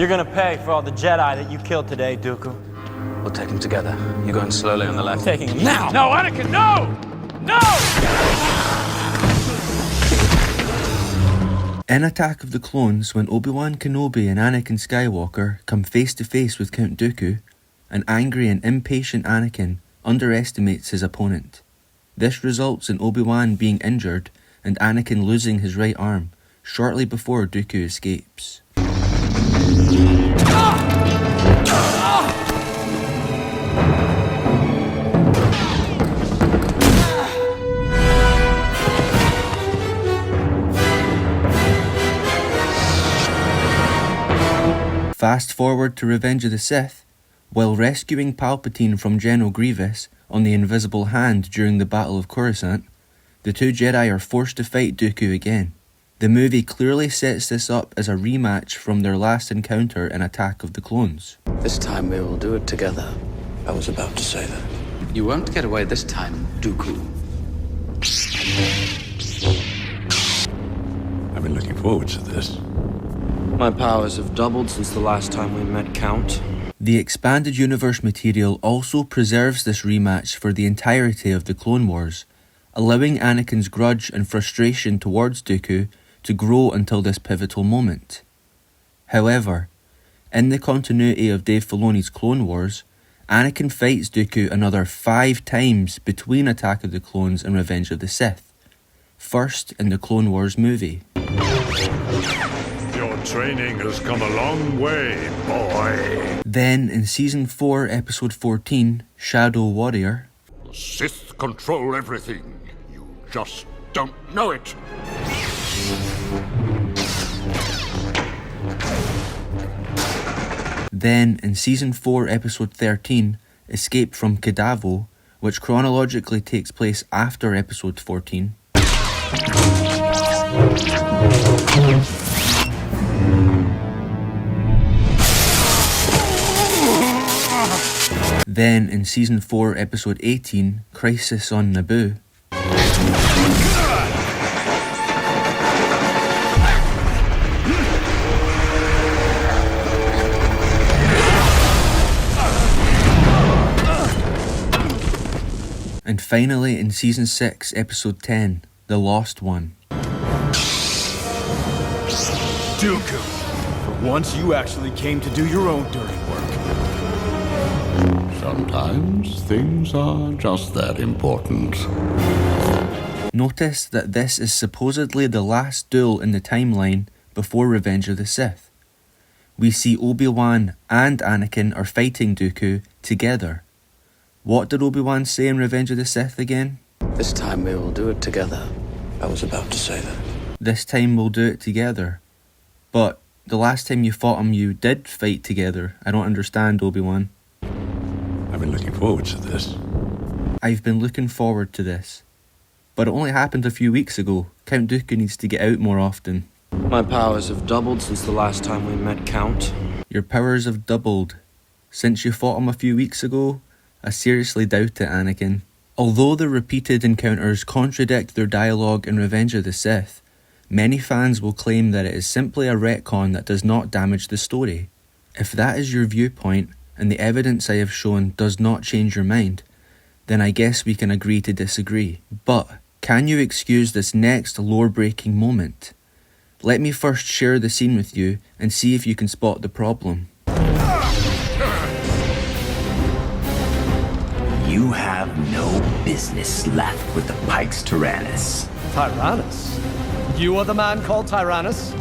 You're gonna pay for all the Jedi that you killed today, Dooku. We'll take him together. You're going slowly on the left. Taking him now! No, Anakin, no! No! In Attack of the Clones, when Obi-Wan Kenobi and Anakin Skywalker come face to face with Count Dooku, an angry and impatient Anakin underestimates his opponent. This results in Obi-Wan being injured and Anakin losing his right arm shortly before Dooku escapes. Fast forward to Revenge of the Sith. While rescuing Palpatine from General Grievous on the Invisible Hand during the Battle of Coruscant, the two Jedi are forced to fight Dooku again. The movie clearly sets this up as a rematch from their last encounter in Attack of the Clones. This time we will do it together. I was about to say that. You won't get away this time, Dooku. I've been looking forward to this. My powers have doubled since the last time we met, Count. The expanded universe material also preserves this rematch for the entirety of the Clone Wars, allowing Anakin's grudge and frustration towards Dooku to grow until this pivotal moment. However, in the continuity of Dave Filoni's Clone Wars, Anakin fights Dooku another 5 times between Attack of the Clones and Revenge of the Sith. First in the Clone Wars movie. Your training has come a long way, boy. Then in Season 4, Episode 14, Shadow Warrior. The Sith control everything. You just don't know it. Then in Season 4, Episode 13, Escape from Kadavo, which chronologically takes place after Episode 14. Then in Season 4, Episode 18, Crisis on Naboo. And finally in Season 6, Episode 10, The Lost One. Dooku, for once you actually came to do your own dirty work. Sometimes things are just that important. Notice that this is supposedly the last duel in the timeline before Revenge of the Sith. We see Obi-Wan and Anakin are fighting Dooku together. What did Obi-Wan say in Revenge of the Sith again? This time we will do it together. I was about to say that. This time we'll do it together. But the last time you fought him, you did fight together. I don't understand, Obi-Wan. I've been looking forward to this. I've been looking forward to this. But it only happened a few weeks ago. Count Dooku needs to get out more often. My powers have doubled since the last time we met, Count. Your powers have doubled. Since you fought him a few weeks ago? I seriously doubt it, Anakin. Although the repeated encounters contradict their dialogue in Revenge of the Sith, many fans will claim that it is simply a retcon that does not damage the story. If that is your viewpoint, and the evidence I have shown does not change your mind, then I guess we can agree to disagree. But, can you excuse this next lore-breaking moment? Let me first share the scene with you and see if you can spot the problem. You have no business left with the Pikes Tyranus. Tyranus? You are the man called Tyranus?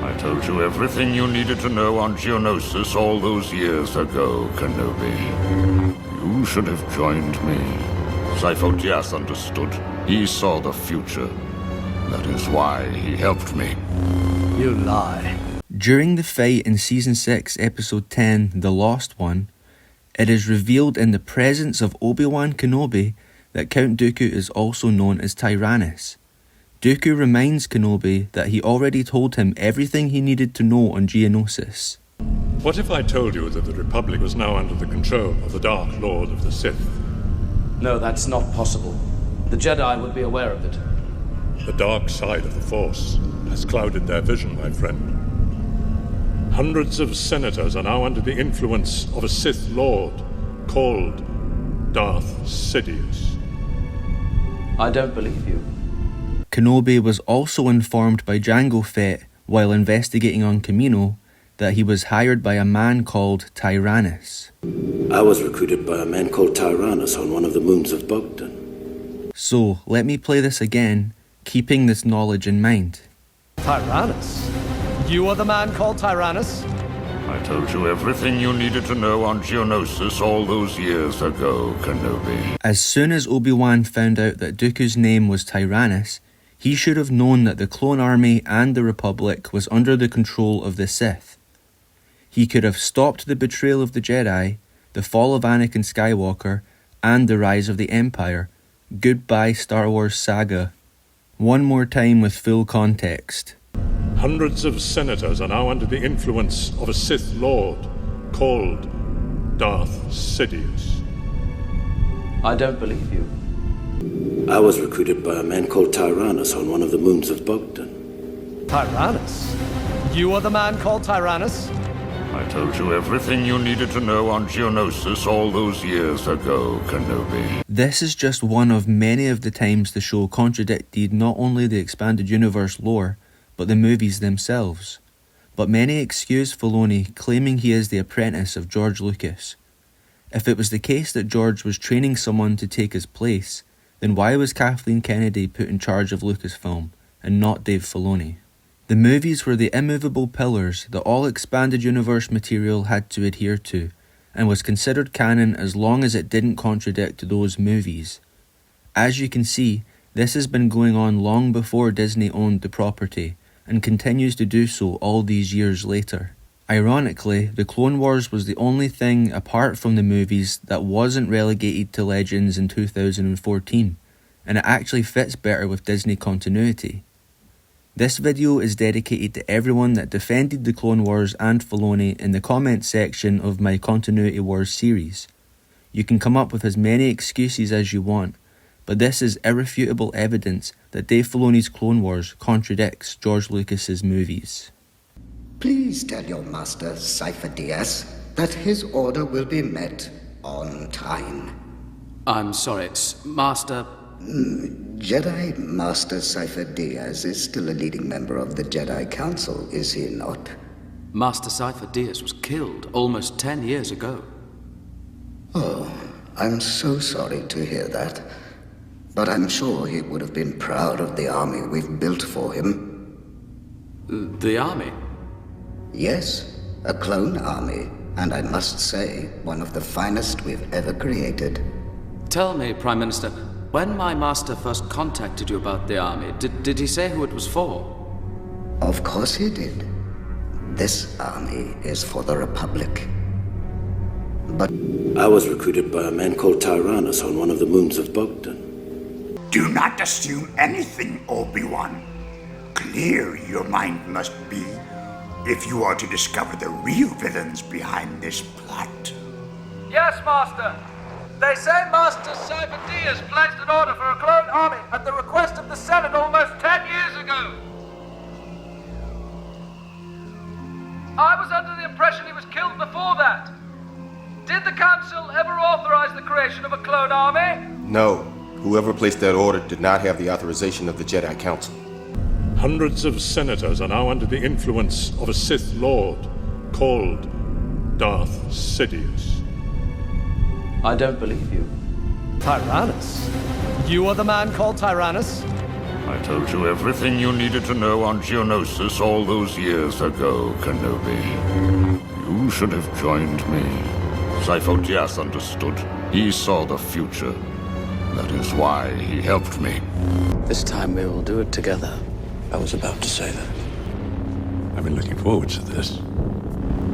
I told you everything you needed to know on Geonosis all those years ago, Kenobi. You should have joined me. Sifo-Dyas understood. He saw the future. That is why he helped me. You lie. During the fight in Season 6, Episode 10, The Lost One, it is revealed in the presence of Obi-Wan Kenobi that Count Dooku is also known as Tyranus. Dooku reminds Kenobi that he already told him everything he needed to know on Geonosis. What if I told you that the Republic was now under the control of the Dark Lord of the Sith? No, that's not possible. The Jedi would be aware of it. The dark side of the Force has clouded their vision, my friend. Hundreds of senators are now under the influence of a Sith Lord called Darth Sidious. I don't believe you. Kenobi was also informed by Jango Fett while investigating on Kamino that he was hired by a man called Tyranus. I was recruited by a man called Tyranus on one of the moons of Bogdan. So, let me play this again, keeping this knowledge in mind. Tyranus? You are the man called Tyranus? I told you everything you needed to know on Geonosis all those years ago, Kenobi. As soon as Obi-Wan found out that Dooku's name was Tyranus, he should have known that the Clone Army and the Republic was under the control of the Sith. He could have stopped the betrayal of the Jedi, the fall of Anakin Skywalker, and the rise of the Empire. Goodbye Star Wars saga. One more time with full context. Hundreds of senators are now under the influence of a Sith Lord called Darth Sidious. I don't believe you. I was recruited by a man called Tyranus on one of the moons of Bogdan. Tyranus? You are the man called Tyranus? I told you everything you needed to know on Geonosis all those years ago, Kenobi. This is just one of many of the times the show contradicted not only the expanded universe lore, but the movies themselves. But many excuse Filoni, claiming he is the apprentice of George Lucas. If it was the case that George was training someone to take his place, then why was Kathleen Kennedy put in charge of Lucasfilm, and not Dave Filoni? The movies were the immovable pillars that all expanded universe material had to adhere to, and was considered canon as long as it didn't contradict those movies. As you can see, this has been going on long before Disney owned the property, and continues to do so all these years later. Ironically, The Clone Wars was the only thing apart from the movies that wasn't relegated to Legends in 2014, and it actually fits better with Disney continuity. This video is dedicated to everyone that defended The Clone Wars and Filoni in the comments section of my Continuity Wars series. You can come up with as many excuses as you want, but this is irrefutable evidence that Dave Filoni's Clone Wars contradicts George Lucas's movies. Please tell your master, Cypher Diaz, that his order will be met on time. I'm sorry, it's Master... Jedi Master Cypher Diaz is still a leading member of the Jedi Council, is he not? Master Cypher Diaz was killed almost 10 years ago. Oh, I'm so sorry to hear that. But I'm sure he would have been proud of the army we've built for him. The army? Yes, a clone army, and I must say, one of the finest we've ever created. Tell me, Prime Minister, when my master first contacted you about the army, did he say who it was for? Of course he did. This army is for the Republic. But I was recruited by a man called Tyranus on one of the moons of Bogdan. Do not assume anything, Obi-Wan. Clear your mind must be if you are to discover the real villains behind this plot. Yes, Master. They say Master Cypher Diaz placed an order for a clone army at the request of the Senate almost 10 years ago. I was under the impression he was killed before that. Did the Council ever authorize the creation of a clone army? No. Whoever placed that order did not have the authorization of the Jedi Council. Hundreds of senators are now under the influence of a Sith Lord called Darth Sidious. I don't believe you. Tyranus? You are the man called Tyranus? I told you everything you needed to know on Geonosis all those years ago, Kenobi. You should have joined me. Cypher Diaz understood. He saw the future. That is why he helped me. This time we will do it together. I was about to say that. I've been looking forward to this.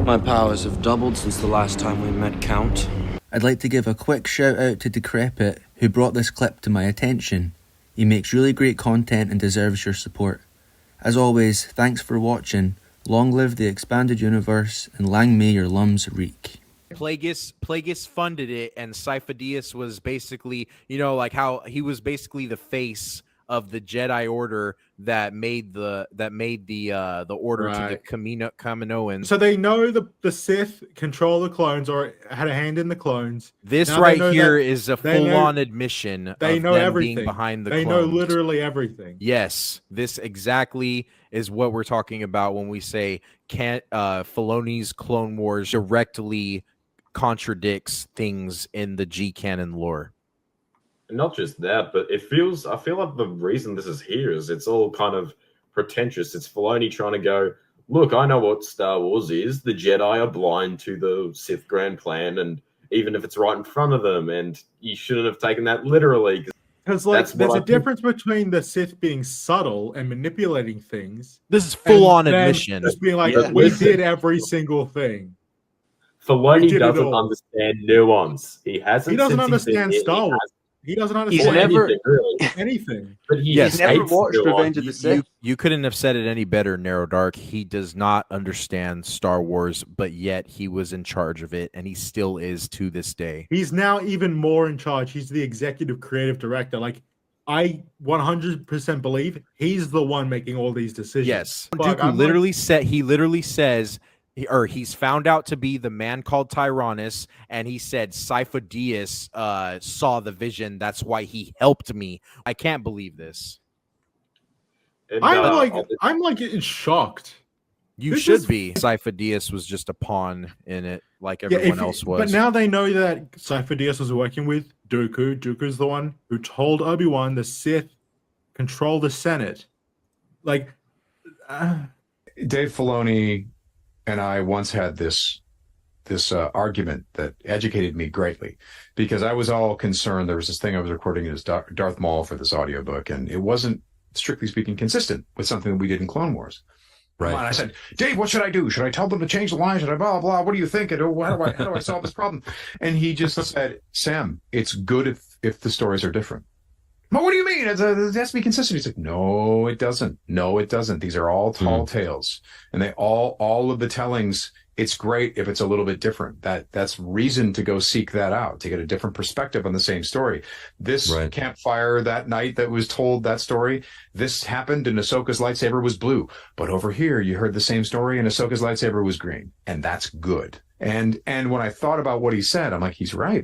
My powers have doubled since the last time we met, Count. I'd like to give a quick shout out to Decrepit, who brought this clip to my attention. He makes really great content and deserves your support. As always, thanks for watching. Long live the expanded universe, and lang may your lums reek. Plagueis funded it, and Cypher Diaz was basically, like how he was basically the face of the Jedi Order that made the order to the Kaminoans. So they know the Sith control the clones or had a hand in the clones. This now right here is a full-on admission. They of know them everything. Being behind the they clones. know literally everything. Yes, this exactly is what we're talking about when we say Filoni's Clone Wars directly contradicts things in the G-Canon lore. Not just that, but I feel like the reason this is here is it's all kind of pretentious. It's Filoni trying to go, look, I know what Star Wars is. The Jedi are blind to the Sith grand plan, and even if it's right in front of them, and you shouldn't have taken that literally. Because there's a difference between the Sith being subtle and manipulating things. This is full-on admission. Just being like, we did every single thing. Filoni doesn't understand nuance. He doesn't understand Star Wars. He doesn't understand anything. But he's never watched Revenge of the Sith. You couldn't have said it any better, Narrow Dark. He does not understand Star Wars, but yet he was in charge of it, and he still is to this day. He's now even more in charge. He's the executive creative director. Like, I 100% believe he's the one making all these decisions. Yes. Dooku literally says... he's found out to be the man called Tyranus, and he said Sifo-Dyas saw the vision. That's why he helped me. I can't believe this. I'm like shocked. You should be. Sifo-Dyas was just a pawn in it, like everyone else was. But now they know that Sifo-Dyas was working with Dooku. Dooku's the one who told Obi-Wan the Sith control the Senate. Like, Dave Filoni and I once had this argument that educated me greatly, because I was all concerned. There was this thing I was recording as Darth Maul for this audiobook, and it wasn't, strictly speaking, consistent with something that we did in Clone Wars. Right. And I said, Dave, what should I do? Should I tell them to change the line? Should I blah, blah? What do you think? And how do I solve this problem? And he just said, Sam, it's good if the stories are different. Well, what do you mean? It has to be consistent. He's like, no, it doesn't. No, it doesn't. These are all tall tales. And they all of the tellings, it's great if it's a little bit different. That's reason to go seek that out, to get a different perspective on the same story. This campfire that night that was told that story, this happened and Ahsoka's lightsaber was blue. But over here, you heard the same story and Ahsoka's lightsaber was green. And that's good. And when I thought about what he said, I'm like, he's right.